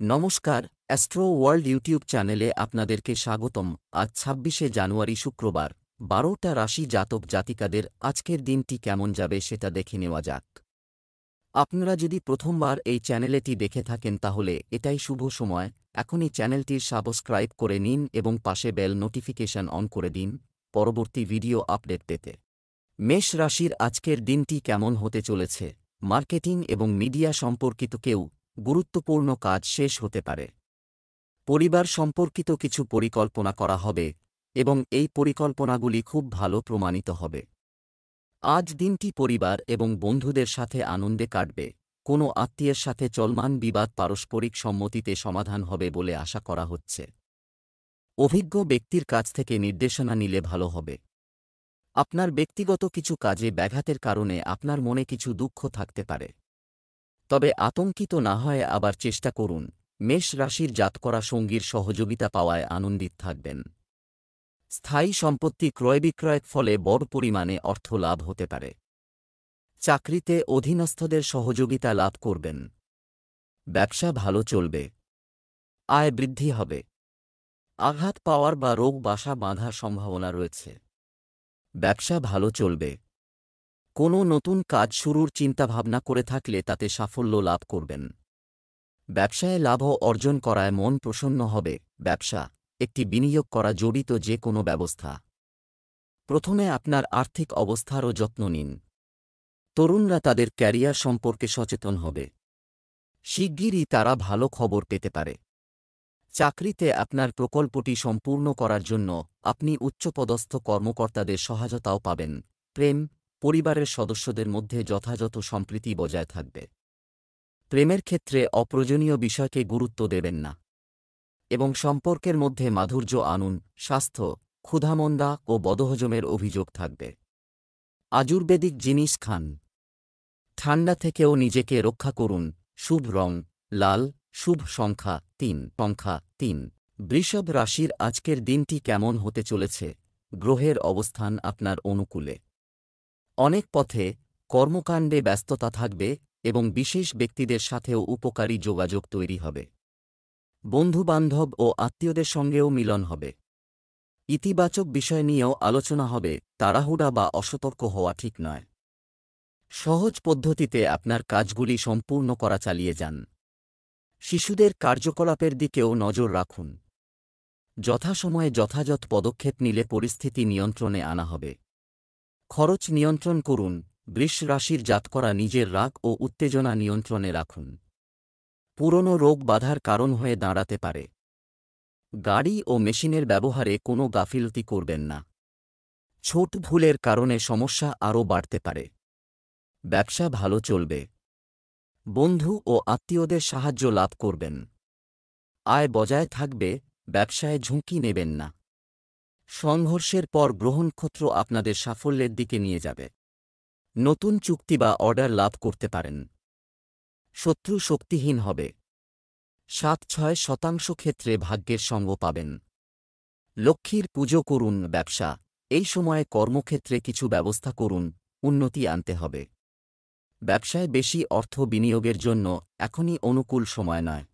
নমস্কার, astro world YouTube চ্যানেলে আপনাদেরকে স্বাগতম। আজ ২৬শে জানুয়ারি শুক্রবার, ১২টা রাশি জাতক জাতিকাদের আজকের দিনটি কেমন যাবে সেটা দেখে নেওয়া যাক। আপনারা যদি প্রথমবার এই চ্যানেলটি দেখে থাকেন তাহলে এটাই শুভ সময়। এখনই চ্যানেলটির সাবস্ক্রাইব করে নিন এবং পাশে বেল নোটিফিকেশন অন করে দিন পরবর্তী ভিডিও আপডেট পেতে। মেষ রাশির আজকের দিনটি কেমন হতে চলেছে? মার্কেটিং এবং মিডিয়া সম্পর্কিত কেউ গুরুত্বপূর্ণ কাজ শেষ হতে পারে। পরিবার সম্পর্কিত কিছু পরিকল্পনা করা হবে এবং এই পরিকল্পনাগুলি খুব ভালো প্রমাণিত হবে। আজ দিনটি পরিবার এবং বন্ধুদের সাথে আনন্দে কাটবে। কোনো আত্মীয়ের সাথে চলমান বিবাদ পারস্পরিক সম্মতিতে সমাধান হবে বলে আশা করা হচ্ছে। অভিজ্ঞ ব্যক্তির কাছ থেকে নির্দেশনা নিলে ভালো হবে। আপনার ব্যক্তিগত কিছু কাজে ব্যাঘাতের কারণে আপনার মনে কিছু দুঃখ থাকতে পারে, তবে আতঙ্কিত না হয়ে আবার চেষ্টা করুন। মেষ রাশির জাতকরা সঙ্গীর সহযোগিতা পাওয়ায় আনন্দিত থাকবেন। স্থায়ী সম্পত্তি ক্রয়বিক্রয়ের ফলে বড় পরিমাণে অর্থ লাভ হতে পারে। চাকরিতে অধীনস্থদের সহযোগিতা লাভ করবেন। ব্যবসা ভালো চলবে। আয় বৃদ্ধি হবে। আঘাত পাওয়ার বা রোগ বাসা বাঁধার সম্ভাবনা রয়েছে। ব্যবসা ভালো চলবে। কোনো নতুন কাজ শুরুর চিন্তাভাবনা করে থাকলে তাতে সাফল্য লাভ করবেন। ব্যবসায় লাভ অর্জন করায় মন প্রসন্ন হবে। ব্যবসা একটি বিনিয়োগ করা জড়িত যে কোনো ব্যবস্থা। প্রথমে আপনার আর্থিক অবস্থারও যত্ন নিন। তরুণরা তাদের ক্যারিয়ার সম্পর্কে সচেতন হবে। শিগগিরই তারা ভালো খবর পেতে পারে। চাকরিতে আপনার প্রকল্পটি সম্পূর্ণ করার জন্য আপনি উচ্চপদস্থ কর্মকর্তাদের সহায়তাও পাবেন। প্রেম, পরিবারের সদস্যদের মধ্যে যথাযথ সম্প্রীতি বজায় থাকবে। প্রেমের ক্ষেত্রে অপ্রয়োজনীয় বিষয়কে গুরুত্ব দেবেন না এবং সম্পর্কের মধ্যে মাধুর্য আনুন। স্বাস্থ্য, ক্ষুধামন্দা ও বদহজমের অভিযোগ থাকবে। আয়ুর্বেদিক জিনিস খান। ঠান্ডা থেকেও নিজেকে রক্ষা করুন। শুভ রং লাল। শুভ সংখ্যা ৩। বৃষভ রাশির আজকের দিনটি কেমন হতে চলেছে? গ্রহের অবস্থান আপনার অনুকূলে। অনেক পথে কর্মকাণ্ডে ব্যস্ততা থাকবে এবং বিশেষ ব্যক্তিদের সাথেও উপকারী যোগাযোগ তৈরি হবে। বন্ধুবান্ধব ও আত্মীয়দের সঙ্গেও মিলন হবে। ইতিবাচক বিষয় নিয়েও আলোচনা হবে। তাড়াহুড়া বা অসতর্ক হওয়া ঠিক নয়। সহজ পদ্ধতিতে আপনার কাজগুলি সম্পূর্ণ করা চালিয়ে যান। শিশুদের কার্যকলাপের দিকেও নজর রাখুন। যথাসময়ে যথাযথ পদক্ষেপ নিলে পরিস্থিতি নিয়ন্ত্রণে আনা হবে। খরচ নিয়ন্ত্রণ করুন। বৃষ রাশির জাতকরা নিজের রাগ ও উত্তেজনা নিয়ন্ত্রণে রাখুন। পুরনো রোগ বাধার কারণ হয়ে দাঁড়াতে পারে। গাড়ি ও মেশিনের ব্যবহারে কোনো গাফিলতি করবেন না। ছোট ভুলের কারণে সমস্যা আরও বাড়তে পারে। ব্যবসা ভালো চলবে। বন্ধু ও আত্মীয়দের সাহায্য লাভ করবেন। আয় বজায় থাকবে। ব্যবসায় ঝুঁকি নেবেন না। সংঘর্ষের পর গ্রহণক্ষেত্র আপনাদের সাফল্যের দিকে নিয়ে যাবে। নতুন চুক্তি বা অর্ডার লাভ করতে পারেন। শত্রু শক্তিহীন হবে। ৭-৬% ক্ষেত্রে ভাগ্যের সঙ্গ পাবেন। লক্ষ্মীর পুজো করুন। ব্যবসা এই সময়ে কর্মক্ষেত্রে কিছু ব্যবস্থা করুন। উন্নতি আনতে হবে। ব্যবসায় বেশি অর্থ বিনিয়োগের জন্য এখনই অনুকূল সময় নয়।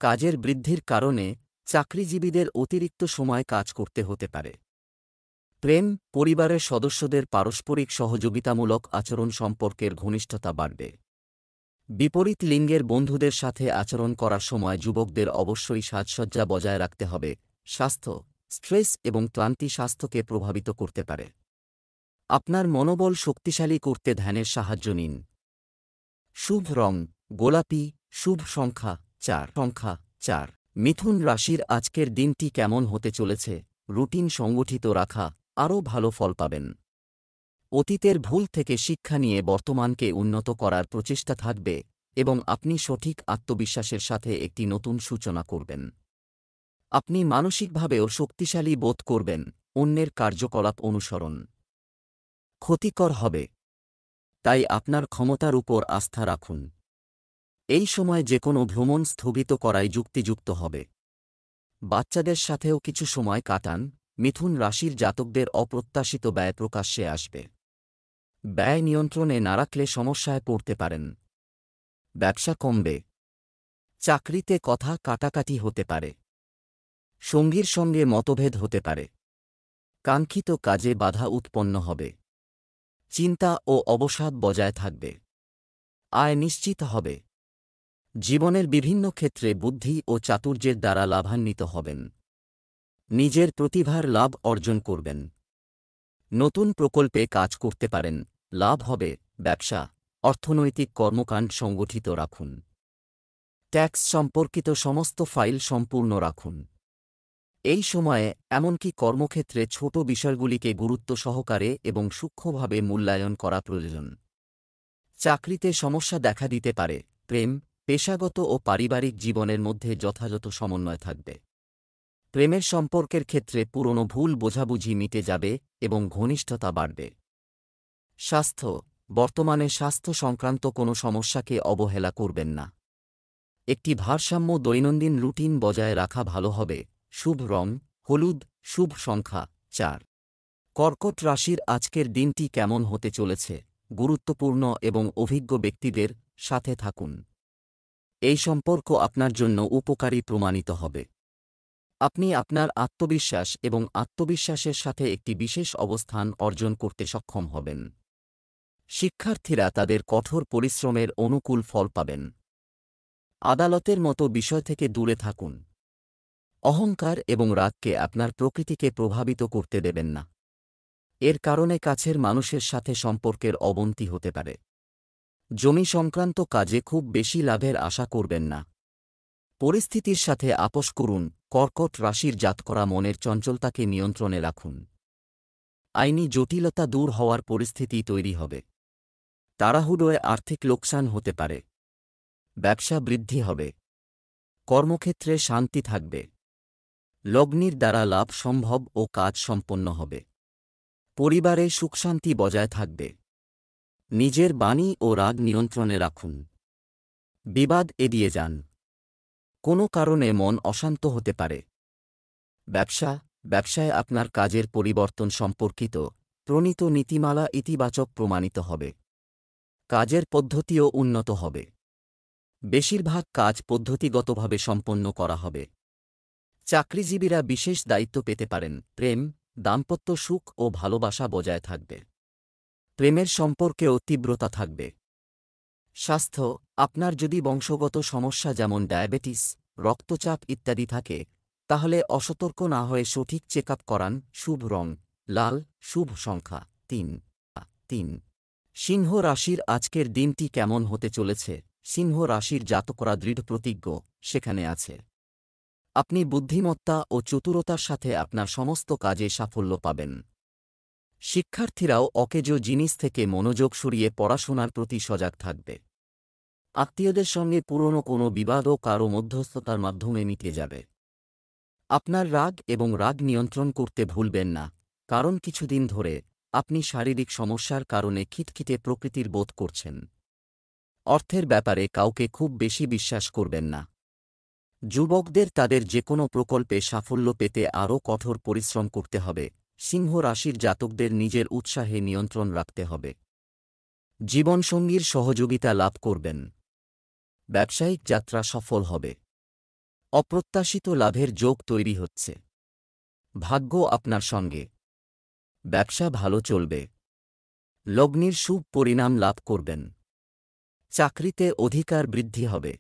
কাজের বৃদ্ধির কারণে চাকরিজীবীদের অতিরিক্ত সময় কাজ করতে হতে পারে। প্রেম, পরিবারের সদস্যদের পারস্পরিক সহযোগিতামূলক আচরণ সম্পর্কের ঘনিষ্ঠতা বাড়বে। বিপরীত লিঙ্গের বন্ধুদের সাথে আচরণ করার সময় যুবকদের অবশ্যই সাজসজ্জা বজায় রাখতে হবে। স্বাস্থ্য, স্ট্রেস এবং ক্লান্তি স্বাস্থ্যকে প্রভাবিত করতে পারে। আপনার মনোবল শক্তিশালী করতে ধ্যানের সাহায্য নিন। শুভ রং গোলাপি। শুভ সংখ্যা ৪। মিথুন রাশির আজকের দিনটি কেমন হতে চলেছে? রুটিন সংগঠিত রাখা, আরও ভালো ফল পাবেন। অতীতের ভুল থেকে শিক্ষা নিয়ে বর্তমানকে উন্নত করার প্রচেষ্টা থাকবে এবং আপনি সঠিক আত্মবিশ্বাসের সাথে একটি নতুন সূচনা করবেন। আপনি মানসিকভাবেও শক্তিশালী বোধ করবেন। অন্যের কার্যকলাপ অনুসরণ ক্ষতিকর হবে, তাই আপনার ক্ষমতার উপর আস্থা রাখুন। এই সময় যে কোনো ভ্রমণ স্থগিত করাই যুক্তিযুক্ত হবে। বাচ্চাদের সাথেও কিছু সময় কাটান। মিথুন রাশির জাতকদের অপ্রত্যাশিত ব্যয় প্রকাশ্যে আসবে। ব্যয় নিয়ন্ত্রণে না রাখলে সমস্যায় পড়তে পারেন। ব্যবসা কমবে। চাকরিতে কথা কাটাকাটি হতে পারে। সঙ্গীর সঙ্গে মতভেদ হতে পারে। কাঙ্ক্ষিত কাজে বাধা উৎপন্ন হবে। চিন্তা ও অবসাদ বজায় থাকবে। আয় নিশ্চিত হবে। জীবনের বিভিন্ন ক্ষেত্রে বুদ্ধি ও চাতুর্যের দ্বারা লাভান্বিত হবেন। নিজের প্রতিভার লাভ অর্জন করবেন। নতুন প্রকল্পে কাজ করতে পারেন, লাভ হবে। ব্যবসা, অর্থনৈতিক কর্মকাণ্ড সংগঠিত রাখুন। ট্যাক্স সম্পর্কিত সমস্ত ফাইল সম্পূর্ণ রাখুন। এই সময়ে এমনকি কর্মক্ষেত্রে ছোট বিষয়গুলিকে গুরুত্ব সহকারে এবং সূক্ষ্মভাবে মূল্যায়ন করা প্রয়োজন। চাকরিতে সমস্যা দেখা দিতে পারে। প্রেম, পেশাগত ও পারিবারিক জীবনের মধ্যে যথাযথ সমন্বয় থাকবে। প্রেমের সম্পর্কের ক্ষেত্রে পুরনো ভুল বোঝাবুঝি মিটে যাবে এবং ঘনিষ্ঠতা বাড়বে। স্বাস্থ্য, বর্তমানে স্বাস্থ্য সংক্রান্ত কোনো সমস্যাকে অবহেলা করবেন না। একটি ভারসাম্য দৈনন্দিন রুটিন বজায় রাখা ভালো হবে। শুভ রং হলুদ, শুভ সংখ্যা 4। কর্কট রাশির আজকের দিনটি কেমন হতে চলেছে? গুরুত্বপূর্ণ এবং অভিজ্ঞ ব্যক্তিদের সাথে থাকুন। এই সম্পর্ক আপনার জন্য উপকারী প্রমাণিত হবে। আপনি আপনার আত্মবিশ্বাস এবং আত্মবিশ্বাসের সাথে একটি বিশেষ অবস্থান অর্জন করতে সক্ষম হবেন। শিক্ষার্থীরা তাদের কঠোর পরিশ্রমের অনুকূল ফল পাবেন। আদালতের মতো বিষয় থেকে দূরে থাকুন। অহংকার এবং রাগকে আপনার প্রকৃতিকে প্রভাবিত করতে দেবেন না। এর কারণে কাছের মানুষের সাথে সম্পর্কের অবনতি হতে পারে। জমি সংক্রান্ত কাজে খুব বেশি লাভের আশা করবেন না। পরিস্থিতির সাথে আপোস করুন। কর্কট রাশির জাতকরা মনের চঞ্চলতাকে নিয়ন্ত্রণে রাখুন। আইনি জটিলতা দূর হওয়ার পরিস্থিতি তৈরি হবে। তাড়াহুড়োয় আর্থিক লোকসান হতে পারে। ব্যবসা বৃদ্ধি হবে। কর্মক্ষেত্রে শান্তি থাকবে। লগ্নির দ্বারা লাভ সম্ভব ও কাজ সম্পন্ন হবে। পরিবারে সুখশান্তি বজায় থাকবে। নিজের বাণী ও রাগ নিয়ন্ত্রণে রাখুন। বিবাদ এড়িয়ে যান। কোনো কারণে মন অশান্ত হতে পারে। ব্যবসায় আপনার কাজের পরিবর্তন সম্পর্কিত প্রণীত নীতিমালা ইতিবাচক প্রমাণিত হবে। কাজের পদ্ধতিও উন্নত হবে। বেশিরভাগ কাজ পদ্ধতিগতভাবে সম্পন্ন করা হবে। চাকরিজীবীরা বিশেষ দায়িত্ব পেতে পারেন। প্রেম, দাম্পত্য সুখ ও ভালোবাসা বজায় থাকবে। প্রেমের সম্পর্কেও তীব্রতা থাকবে। স্বাস্থ্য, আপনার যদি বংশগত সমস্যা যেমন ডায়াবেটিস, রক্তচাপ ইত্যাদি থাকে, তাহলে অসতর্ক না হয়ে সঠিক চেকআপ করান। শুভ রং লাল, শুভ সংখ্যা 3। সিংহ রাশির আজকের দিনটি কেমন হতে চলেছে? সিংহ রাশির জাতকরা দৃঢ়প্রতিজ্ঞ সেখানে আছে। আপনি বুদ্ধিমত্তা ও চতুরতার সাথে আপনার সমস্ত কাজে সাফল্য পাবেন। শিক্ষার্থীরাও অকেজো জিনিস থেকে মনোযোগ সরিয়ে পড়াশোনার প্রতি সজাগ থাকবে। আত্মীয়দের সঙ্গে পুরনো কোনো বিবাদও কারও মধ্যস্থতার মাধ্যমে মিটে যাবে। আপনার রাগ এবং রাগ নিয়ন্ত্রণ করতে ভুলবেন না, কারণ কিছুদিন ধরে আপনি শারীরিক সমস্যার কারণে খিটখিটে প্রকৃতির বোধ করছেন। অর্থের ব্যাপারে কাউকে খুব বেশি বিশ্বাস করবেন না। যুবকদের তাদের যেকোনো প্রকল্পে সাফল্য পেতে আরও কঠোর পরিশ্রম করতে হবে। সিংহ রাশির জাতকদের নিজের উৎসাহে নিয়ন্ত্রণ রাখতে হবে। জীবনসঙ্গীর সহযোগিতা লাভ করবেন। ব্যবসায়িক যাত্রা সফল হবে। অপ্রত্যাশিত লাভের যোগ তৈরি হচ্ছে। ভাগ্য আপনার সঙ্গে। ব্যবসা ভালো চলবে। লগ্নির শুভ পরিণাম লাভ করবেন। চাকরিতে অধিকার বৃদ্ধি হবে।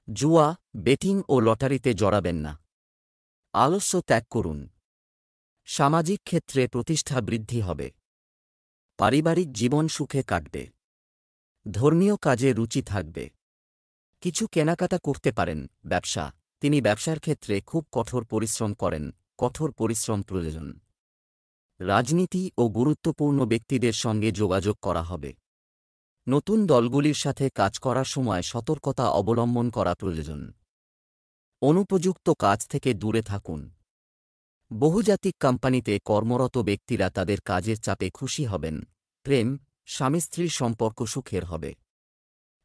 জুয়া, বেটিং ও লটারিতে জড়াবেন না। আলস্য ত্যাগ করুন। সামাজিক ক্ষেত্রে প্রতিষ্ঠা বৃদ্ধি হবে। পারিবারিক জীবন সুখে কাটবে। ধর্মীয় কাজে রুচি থাকবে। কিছু কেনাকাটা করতে পারেন। ব্যবসা, তিনি ব্যবসার ক্ষেত্রে খুব কঠোর পরিশ্রম করেন। কঠোর পরিশ্রম প্রয়োজন। রাজনীতি ও গুরুত্বপূর্ণ ব্যক্তিদের সঙ্গে যোগাযোগ করা হবে। নতুন দলগুলির সাথে কাজ করার সময় সতর্কতা অবলম্বন করা প্রয়োজন। অনুপযুক্ত কাজ থেকে দূরে থাকুন। বহুজাতিক কোম্পানিতে কর্মরত ব্যক্তিরা তাদের কাজের চাপে খুশি হবেন। প্রেম, স্বামী স্ত্রীর সম্পর্ক সুখের হবে।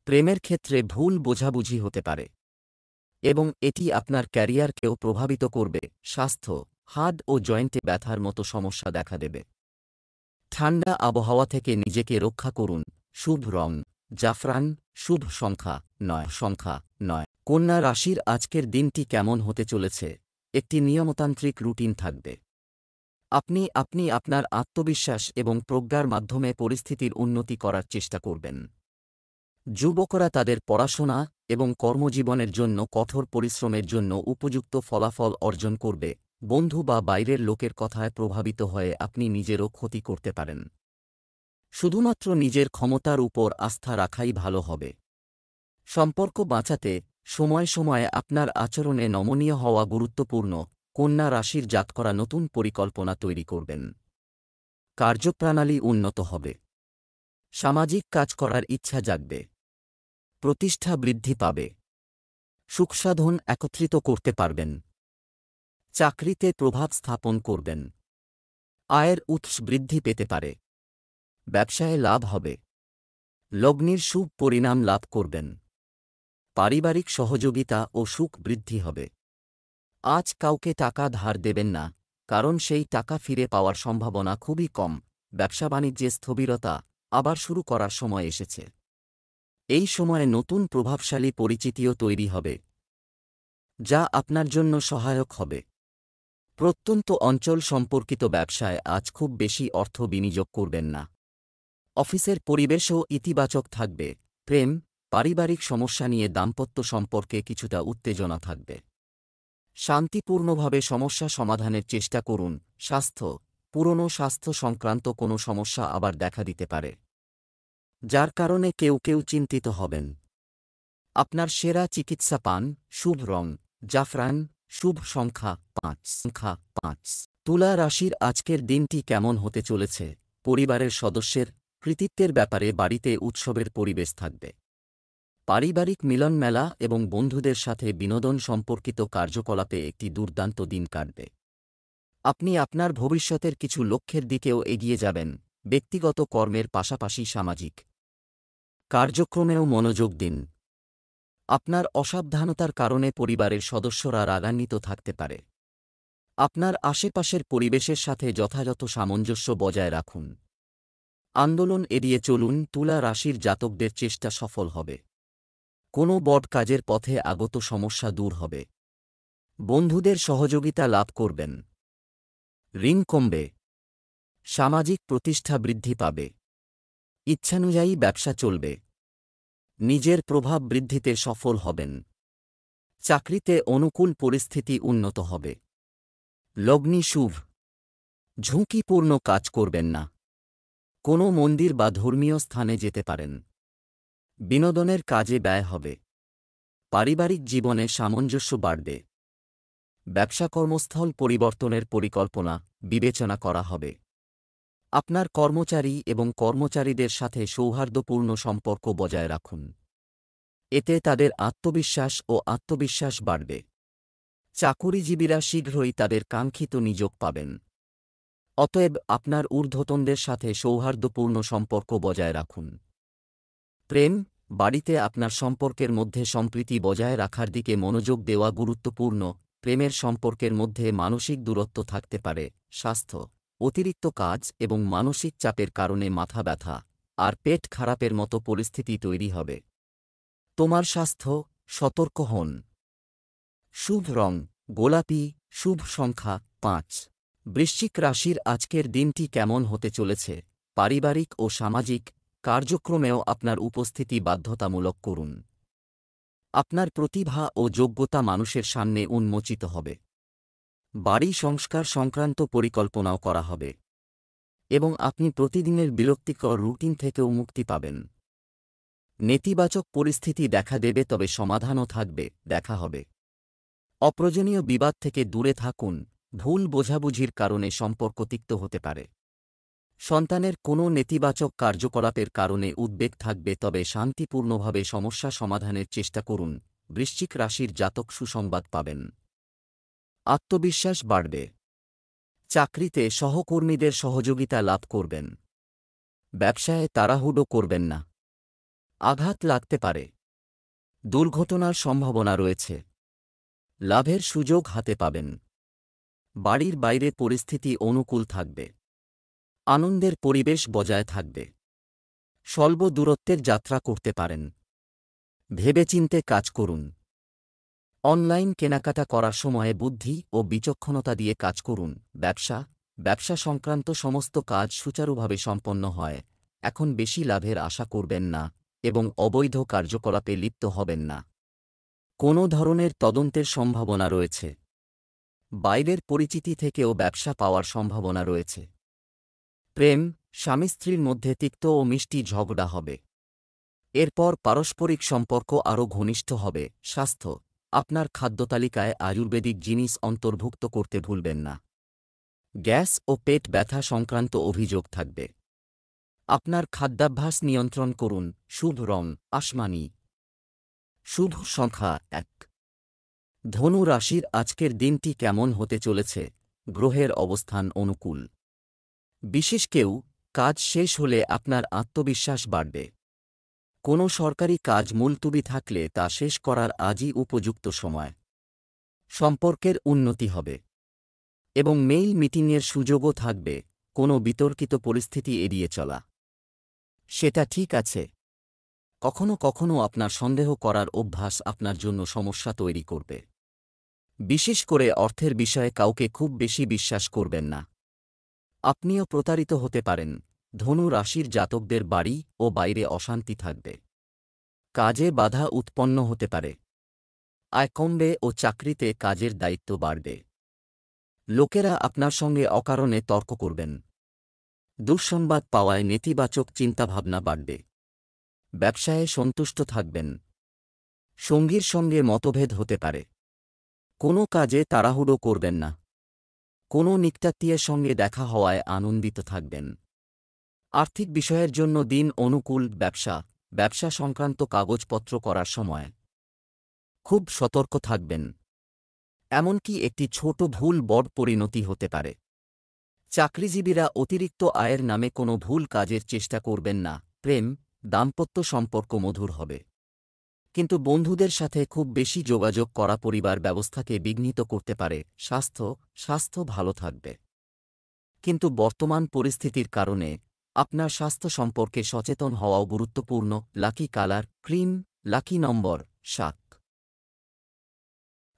প্রেমের ক্ষেত্রে ভুল বোঝাবুঝি হতে পারে এবং এটি আপনার ক্যারিয়ারকেও প্রভাবিত করবে। স্বাস্থ্য, হাড় ও জয়েন্টে ব্যথার মতো সমস্যা দেখা দেবে। ঠান্ডা আবহাওয়া থেকে নিজেকে রক্ষা করুন। শুভ রং জাফরান, শুভ সংখ্যা 9। কন্যা রাশির আজকের দিনটি কেমন হতে চলেছে? একটি নিয়মতান্ত্রিক রুটিন থাকবে। আপনি আপনার আত্মবিশ্বাস এবং প্রজ্ঞার মাধ্যমে পরিস্থিতির উন্নতি করার চেষ্টা করবেন। যুবকরা তাদের পড়াশোনা এবং কর্মজীবনের জন্য কঠোর পরিশ্রমের জন্য উপযুক্ত ফলাফল অর্জন করবে। বন্ধু বা বাইরের লোকের কথায় প্রভাবিত হয়ে আপনি নিজেরও ক্ষতি করতে পারেন। শুধুমাত্র নিজের ক্ষমতার উপর আস্থা রাখাই ভালো হবে। সম্পর্ক বাঁচাতে সময়ে সময়ে আপনার আচরণে নমনীয় হওয়া গুরুত্বপূর্ণ। কন্যা রাশির জাতকরা নতুন পরিকল্পনা তৈরি করবেন। কার্যপ্রণালী উন্নত হবে। সামাজিক কাজ করার ইচ্ছা জাগবে। প্রতিষ্ঠা বৃদ্ধি পাবে। সুখসাধন একত্রিত করতে পারবেন। চাকরিতে প্রভাব স্থাপন করবেন। আয়ের উৎস বৃদ্ধি পেতে পারে। ব্যবসায়ে লাভ হবে। লগ্নির শুভ পরিণাম লাভ করবেন। পারিবারিক সহযোগিতা ও সুখ বৃদ্ধি হবে। আজ কাউকে টাকা ধার দেবেন না, কারণ সেই টাকা ফিরে পাওয়ার সম্ভাবনা খুবই কম। ব্যবসা বাণিজ্যে স্থবিরতা আবার শুরু করার সময় এসেছে। এই সময়ে নতুন প্রভাবশালী পরিচিতিও তৈরি হবে, যা আপনার জন্য সহায়ক হবে। প্রত্যন্ত অঞ্চল সম্পর্কিত ব্যবসায় আজ খুব বেশি অর্থ বিনিয়োগ করবেন না। অফিসের পরিবেশও ইতিবাচক থাকবে। প্রেম, পারিবারিক সমস্যা নিয়ে দাম্পত্য সম্পর্কে কিছুটা উত্তেজনা থাকবে। শান্তিপূর্ণভাবে সমস্যা সমাধানের চেষ্টা করুন। স্বাস্থ্য, পুরনো স্বাস্থ্য সংক্রান্ত কোনো সমস্যা আবার দেখা দিতে পারে, যার কারণে কেউ কেউ চিন্তিত হবেন। আপনার সেরা চিকিৎসা পান। শুভ রং জাফরান। শুভ সংখ্যা 5। তুলা রাশির আজকের দিনটি কেমন হতে চলেছে? পরিবারের সদস্যের কৃতিত্বের ব্যাপারে বাড়িতে উৎসবের পরিবেশ থাকবে। পারিবারিক মিলন মেলা এবং বন্ধুদের সাথে বিনোদন সম্পর্কিত কার্যকলাপে একটি দুর্দান্ত দিন কাটবে। আপনি আপনার ভবিষ্যতের কিছু লক্ষ্যের দিকেও এগিয়ে যাবেন। ব্যক্তিগত কর্মের পাশাপাশি সামাজিক কার্যক্রমেও মনোযোগ দিন। আপনার অসাবধানতার কারণে পরিবারের সদস্যরা রাগান্বিত থাকতে পারে। আপনার আশেপাশের পরিবেশের সাথে যথাযথ সামঞ্জস্য বজায় রাখুন। আন্দোলন এড়িয়ে চলুন। তুলা রাশির জাতকদের চেষ্টা সফল হবে। কোনো বড় কাজের পথে আগত সমস্যা দূর হবে। বন্ধুদের সহযোগিতা লাভ করবেন। ঋণ কমবে। সামাজিক প্রতিষ্ঠা বৃদ্ধি পাবে। ইচ্ছানুযায়ী ব্যবসা চলবে। নিজের প্রভাব বৃদ্ধিতে সফল হবেন। চাকরিতে অনুকূল পরিস্থিতি উন্নত হবে। লগ্নি শুভ। ঝুঁকিপূর্ণ কাজ করবেন না। কোনো মন্দির বা ধর্মীয় স্থানে যেতে পারেন। বিনোদনের কাজে ব্যয় হবে। পারিবারিক জীবনে সামঞ্জস্য বাড়বে। ব্যবসা কর্মস্থল পরিবর্তনের পরিকল্পনা বিবেচনা করা হবে। আপনার কর্মচারী এবং কর্মচারীদের সাথে সৌহার্দ্যপূর্ণ সম্পর্ক বজায় রাখুন। এতে তাদের আত্মবিশ্বাস বাড়বে। চাকুরিজীবীরা শীঘ্রই তাদের কাঙ্ক্ষিত নিয়োগ পাবেন। অতএব আপনার ঊর্ধ্বতনদের সাথে সৌহার্দ্যপূর্ণ সম্পর্ক বজায় রাখুন। প্রেম, বাড়িতে আপনার সম্পর্কের মধ্যে সম্প্রীতি বজায় রাখার দিকে মনোযোগ দেওয়া গুরুত্বপূর্ণ। প্রেমের সম্পর্কের মধ্যে মানসিক দূরত্ব থাকতে পারে। স্বাস্থ্য, অতিরিক্ত কাজ এবং মানসিক চাপের কারণে মাথা ব্যথা আর পেট খারাপের মতো পরিস্থিতি তৈরি হবে। তোমার স্বাস্থ্য, সতর্ক হন। শুভ রং গোলাপি। শুভ সংখ্যা 5। বৃশ্চিক রাশির আজকের দিনটি কেমন হতে চলেছে? পারিবারিক ও সামাজিক কার্যক্রমেও আপনার উপস্থিতি বাধ্যতামূলক করুন। আপনার প্রতিভা ও যোগ্যতা মানুষের সামনে উন্মোচিত হবে। বাড়ি সংস্কার সংক্রান্ত পরিকল্পনাও করা হবে এবং আপনি প্রতিদিনের বিরক্তিকর রুটিন থেকেও মুক্তি পাবেন। নেতিবাচক পরিস্থিতি দেখা দেবে, তবে সমাধানও থাকবে। দেখা হবে। অপ্রয়োজনীয় বিবাদ থেকে দূরে থাকুন। ভুল বোঝাবুঝির কারণে সম্পর্ক তিক্ত হতে পারে। সন্তানের কোনো নেতিবাচক কার্যকলাপের কারণে উদ্বেগ থাকবে, তবে শান্তিপূর্ণভাবে সমস্যা সমাধানের চেষ্টা করুন। বৃশ্চিক রাশির জাতক সুসংবাদ পাবেন। আত্মবিশ্বাস বাড়বে। চাকরিতে সহকর্মীদের সহযোগিতা লাভ করবেন। ব্যবসায় তাড়াহুড়ো করবেন না। আঘাত লাগতে পারে। দুর্ঘটনার সম্ভাবনা রয়েছে। লাভের সুযোগ হাতে পাবেন। বাড়ির বাইরে পরিস্থিতি অনুকূল থাকবে। আনন্দের পরিবেশ বজায় থাকবে। স্বল্প দূরত্বের যাত্রা করতে পারেন। ভেবেচিন্তে কাজ করুন। অনলাইন কেনাকাটা করার সময়ে বুদ্ধি ও বিচক্ষণতা দিয়ে কাজ করুন। ব্যবসা সংক্রান্ত সমস্ত কাজ সুচারুভাবে সম্পন্ন হয়। এখন বেশি লাভের আশা করবেন না এবং অবৈধ কার্যকলাপে লিপ্ত হবেন না। কোনো ধরনের তদন্তের সম্ভাবনা রয়েছে। বাইরের পরিচিতি থেকেও ব্যবসা পাওয়ার সম্ভাবনা রয়েছে। প্রেম, স্বামী স্ত্রীর মধ্যে তিক্ত ও মিষ্টি ঝগড়া হবে। এরপর পারস্পরিক সম্পর্ক আরও ঘনিষ্ঠ হবে। স্বাস্থ্য, আপনার খাদ্যতালিকায় আয়ুর্বেদিক জিনিস অন্তর্ভুক্ত করতে ভুলবেন না। গ্যাস ও পেট ব্যথা সংক্রান্ত অভিযোগ থাকবে। আপনার খাদ্যাভ্যাস নিয়ন্ত্রণ করুন। শুভ রং আসমানি। শুভ সংখ্যা ১। ধনু রাশির আজকের দিনটি কেমন হতে চলেছে? গ্রহের অবস্থান অনুকূল। বিশেষ কেউ কাজ শেষ হলে আপনার আত্মবিশ্বাস বাড়বে। কোনো সরকারি কাজ মুলতুবি থাকলে তা শেষ করার আজই উপযুক্ত সময়। সম্পর্কের উন্নতি হবে এবং মেইল মিটিংয়ের সুযোগও থাকবে। কোনো বিতর্কিত পরিস্থিতি এড়িয়ে চলা, সেটা ঠিক আছে। কখনো কখনো আপনার সন্দেহ করার অভ্যাস আপনার জন্য সমস্যা তৈরি করবে। বিশেষ করে অর্থের বিষয়ে কাউকে খুব বেশি বিশ্বাস করবেন না। আপনিও প্রতারিত হতে পারেন। ধনু রাশির জাতকদের বাড়ি ও বাইরে অশান্তি থাকবে। কাজে বাধা উৎপন্ন হতে পারে। আয় কমবে ও চাকরিতে কাজের দায়িত্ব বাড়বে। লোকেরা আপনার সঙ্গে অকারণে তর্ক করবেন। দুঃসংবাদ পাওয়ায় নেতিবাচক চিন্তাভাবনা বাড়বে। ব্যবসায়ে সন্তুষ্ট থাকবেন। সঙ্গীর সঙ্গে মতভেদ হতে পারে। কোনো কাজে তাড়াহুড়ো করবেন না। কোনো নিকটাত্মীয়ের সঙ্গে দেখা হওয়ায় আনন্দিত থাকবেন। আর্থিক বিষয়ের জন্য দিন অনুকূল। ব্যবসা সংক্রান্ত কাগজপত্র করার সময় খুব সতর্ক থাকবেন। এমনকি একটি ছোট ভুল বড় পরিণতি হতে পারে। চাকরিজীবীরা অতিরিক্ত আয়ের নামে কোনো ভুল কাজের চেষ্টা করবেন না। প্রেম, দাম্পত্য সম্পর্ক মধুর হবে। কিন্তু বন্ধুদের সাথে খুব বেশি যোগাযোগ করা পরিবার ব্যবস্থাকে বিঘ্নিত করতে পারে। স্বাস্থ্য ভালো থাকবে। কিন্তু বর্তমান পরিস্থিতির কারণে আপনার স্বাস্থ্য সম্পর্কে সচেতন হওয়াও গুরুত্বপূর্ণ। লাকি কালার ক্রিম, লাকি নম্বর ৭।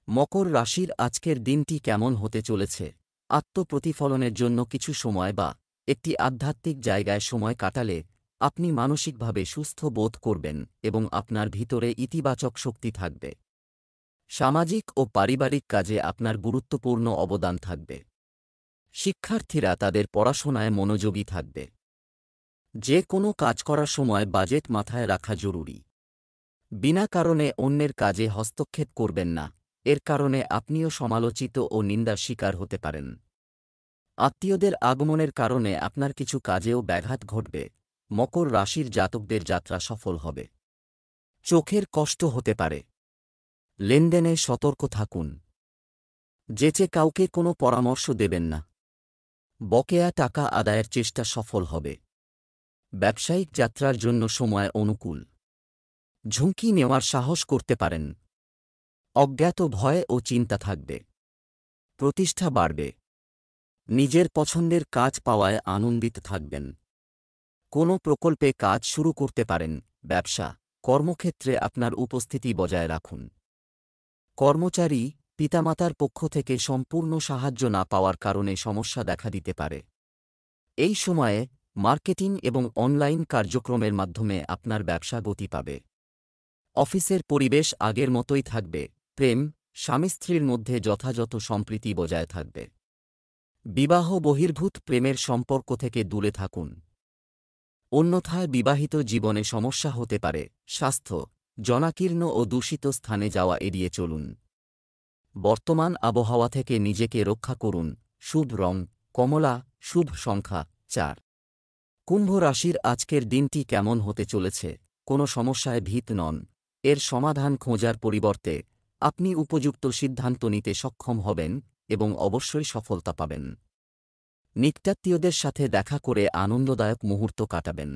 মকর রাশির আজকের দিনটি কেমন হতে চলেছে? আত্মপ্রতিফলনের জন্য কিছু সময় বা একটি আধ্যাত্মিক জায়গায় সময় কাটালে আপনি মানসিকভাবে সুস্থ বোধ করবেন এবং আপনার ভিতরে ইতিবাচক শক্তি থাকবে। সামাজিক ও পারিবারিক কাজে আপনার গুরুত্বপূর্ণ অবদান থাকবে। শিক্ষার্থীরা তাদের পড়াশোনায় মনোযোগী থাকবে। যে কোনো কাজ করার সময় বাজেট মাথায় রাখা জরুরি। বিনা কারণে অন্যের কাজে হস্তক্ষেপ করবেন না। এর কারণে আপনিও সমালোচিত ও নিন্দার শিকার হতে পারেন। আত্মীয়দের আগমনের কারণে আপনার কিছু কাজেও ব্যাঘাত ঘটবে। মকর রাশির জাতকদের যাত্রা সফল হবে। চোখের কষ্ট হতে পারে। লেনদেনে সতর্ক থাকুন। যেচে কাউকে কোনো পরামর্শ দেবেন না। বকেয়া টাকা আদায়ের চেষ্টা সফল হবে। ব্যবসায়িক যাত্রার জন্য সময় অনুকূল। ঝুঁকি নেওয়ার সাহস করতে পারেন। অজ্ঞাত ভয় ও চিন্তা থাকবে। প্রতিষ্ঠা বাড়বে। নিজের পছন্দের কাজ পাওয়ায় আনন্দিত থাকবেন। কোনো প্রকল্পে কাজ শুরু করতে পারেন। কর্মক্ষেত্রে আপনার উপস্থিতি বজায় রাখুন। কর্মচারী, পিতামাতার পক্ষ থেকে সম্পূর্ণ সাহায্য না পাওয়ার কারণে সমস্যা দেখা দিতে পারে। এই সময়ে মার্কেটিং এবং অনলাইন কার্যক্রমের মাধ্যমে আপনার ব্যবসা গতি পাবে। অফিসের পরিবেশ আগের মতোই থাকবে। প্রেম, স্বামী স্ত্রীর মধ্যে যথাযথ সম্প্রীতি বজায় থাকবে। বিবাহ বহির্ভূত প্রেমের সম্পর্ক থেকে দূরে থাকুন। অন্যথায় বিবাহিত জীবনে সমস্যা হতে পারে। স্বাস্থ্য, জনাকীর্ণ ও দূষিত স্থানে যাওয়া এড়িয়ে চলুন। বর্তমান আবহাওয়া থেকে নিজেকে রক্ষা করুন। শুভ রং কমলা। শুভ সংখ্যা ৪। কুম্ভ রাশির আজকের দিনটি কেমন হতে চলেছে? কোনো সমস্যায় ভীত নন। এর সমাধান খোঁজার পরিবর্তে আপনি উপযুক্ত সিদ্ধান্ত নিতে সক্ষম হবেন এবং অবশ্যই সফলতা পাবেন। নিকটাত্মীয়দের সাথে দেখা করে আনন্দদায়ক মুহূর্ত কাটাবেন।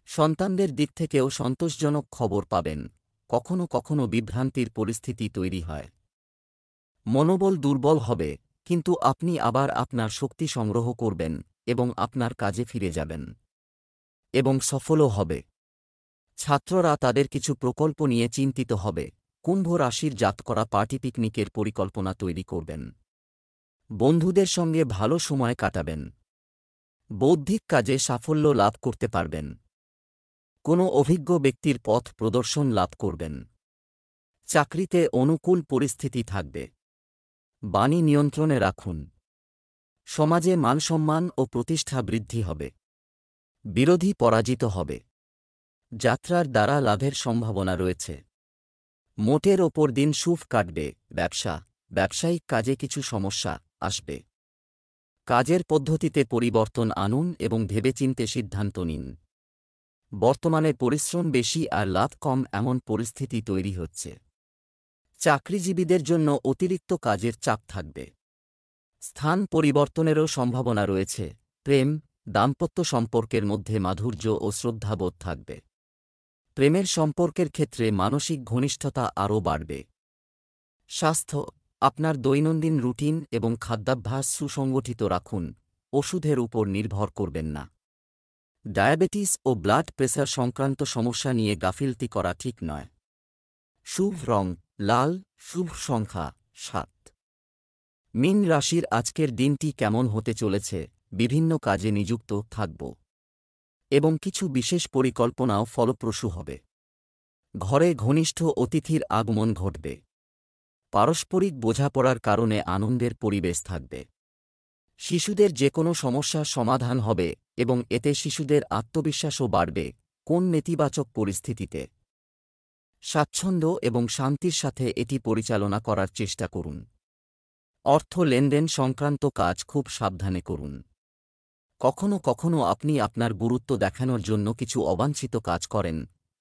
সন্তানদের দিক থেকেও সন্তোষজনক খবর পাবেন। কখনো কখনো বিভ্রান্তির পরিস্থিতি তৈরি হয়। মনোবল দুর্বল হবে, কিন্তু আপনি আবার আপনার শক্তি সংগ্রহ করবেন এবং আপনার কাজে ফিরে যাবেন এবং সফলও হবে। ছাত্ররা তাদের কিছু প্রকল্প নিয়ে চিন্তিত হবে। কুম্ভ রাশির জাতকরা পার্টি পিকনিকের পরিকল্পনা তৈরি করবেন। বন্ধুদের সঙ্গে ভালো সময় কাটাবেন। বৌদ্ধিক কাজে সাফল্য লাভ করতে পারবেন। কোনো অভিজ্ঞ ব্যক্তির পথ প্রদর্শন লাভ করবেন। চাকরিতে অনুকূল পরিস্থিতি থাকবে। বাণী নিয়ন্ত্রণে রাখুন। সমাজে মানসম্মান ও প্রতিষ্ঠা বৃদ্ধি হবে। বিরোধী পরাজিত হবে। যাত্রার দ্বারা লাভের সম্ভাবনা রয়েছে। মোটের ওপর দিন শুভ কাটবে। ব্যবসায়িক কাজে কিছু সমস্যা আসবে। কাজের পদ্ধতিতে পরিবর্তন আনুন এবং ভেবেচিন্তে সিদ্ধান্ত নিন। বর্তমানে পরিশ্রম বেশি আর লাভ কম এমন পরিস্থিতি তৈরি হচ্ছে। চাকরিজীবীদের জন্য অতিরিক্ত কাজের চাপ থাকবে। স্থান পরিবর্তনেরও সম্ভাবনা রয়েছে। প্রেম, দাম্পত্য সম্পর্কের মধ্যে মাধুর্য ও শ্রদ্ধাবোধ থাকবে। প্রেমের সম্পর্কের ক্ষেত্রে মানসিক ঘনিষ্ঠতা আরও বাড়বে। স্বাস্থ্য, আপনার দৈনন্দিন রুটিন এবং খাদ্যাভ্যাস সুসংগঠিত রাখুন। ওষুধের উপর নির্ভর করবেন না। ডায়াবেটিস ও ব্লাড প্রেসার সংক্রান্ত সমস্যা নিয়ে গাফিলতি করা ঠিক নয়। শুভ রং লাল, শুভ সংখ্যা 7। মীন রাশির আজকের দিনটি কেমন হতে চলেছে? বিভিন্ন কাজে নিযুক্ত থাকব এবং কিছু বিশেষ পরিকল্পনাও ফলপ্রসূ হবে। ঘরে ঘনিষ্ঠ অতিথির আগমন ঘটবে। পারস্পরিক বোঝাপড়ার কারণে আনন্দের পরিবেশ থাকবে। শিশুদের যে কোনো সমস্যার সমাধান হবে এবং এতে শিশুদের আত্মবিশ্বাসও বাড়বে। কোন নেতিবাচক পরিস্থিতিতে স্বাচ্ছন্দ্য এবং শান্তির সাথে এটি পরিচালনা করার চেষ্টা করুন। অর্থ লেনদেন সংক্রান্ত কাজ খুব সাবধানে করুন। কখনো কখনো আপনি আপনার গুরুত্ব দেখানোর জন্য কিছু অবাঞ্ছিত কাজ করেন।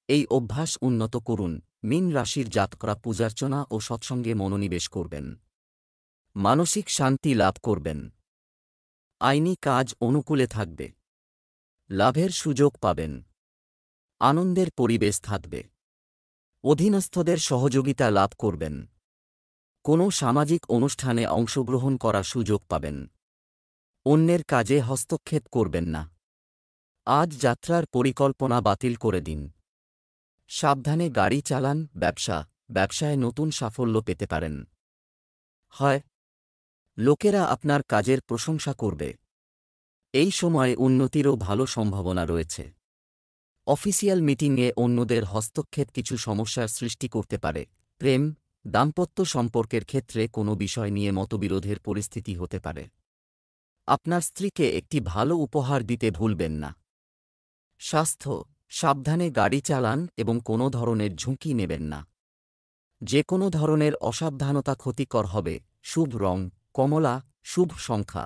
এই অভ্যাস উন্নত করুন। মীন রাশির জাতকরা পূজার্চনা ও সৎসঙ্গে মনোনিবেশ করবেন। মানসিক শান্তি লাভ করবেন। আইনি কাজ অনুকূলে থাকবে। লাভের সুযোগ পাবেন। আনন্দের পরিবেশ থাকবে। অধীনস্থদের সহযোগিতা লাভ করবেন। কোনো সামাজিক অনুষ্ঠানে অংশগ্রহণ করার সুযোগ পাবেন। অন্যের কাজে হস্তক্ষেপ করবেন না। আজ যাত্রার পরিকল্পনা বাতিল করে দিন। সাবধানে গাড়ি চালান। ব্যবসায় নতুন সাফল্য পেতে পারেন। হয় লোকেরা আপনার কাজের প্রশংসা করবে। এই সময়ে উন্নতিরও ভালো সম্ভাবনা রয়েছে। অফিসিয়াল মিটিংয়ে অন্যদের হস্তক্ষেপ কিছু সমস্যার সৃষ্টি করতে পারে। প্রেম, দাম্পত্য সম্পর্কের ক্ষেত্রে কোনো বিষয় নিয়ে মতবিরোধের পরিস্থিতি হতে পারে। আপনার স্ত্রীকে একটি ভালো উপহার দিতে ভুলবেন না। স্বাস্থ্য, সাবধানে গাড়ি চালান এবং কোনো ধরনের ঝুঁকি নেবেন না। যে কোনো ধরনের অসাবধানতা ক্ষতিকর হবে। শুভ রং কমলা, শুভ সংখ্যা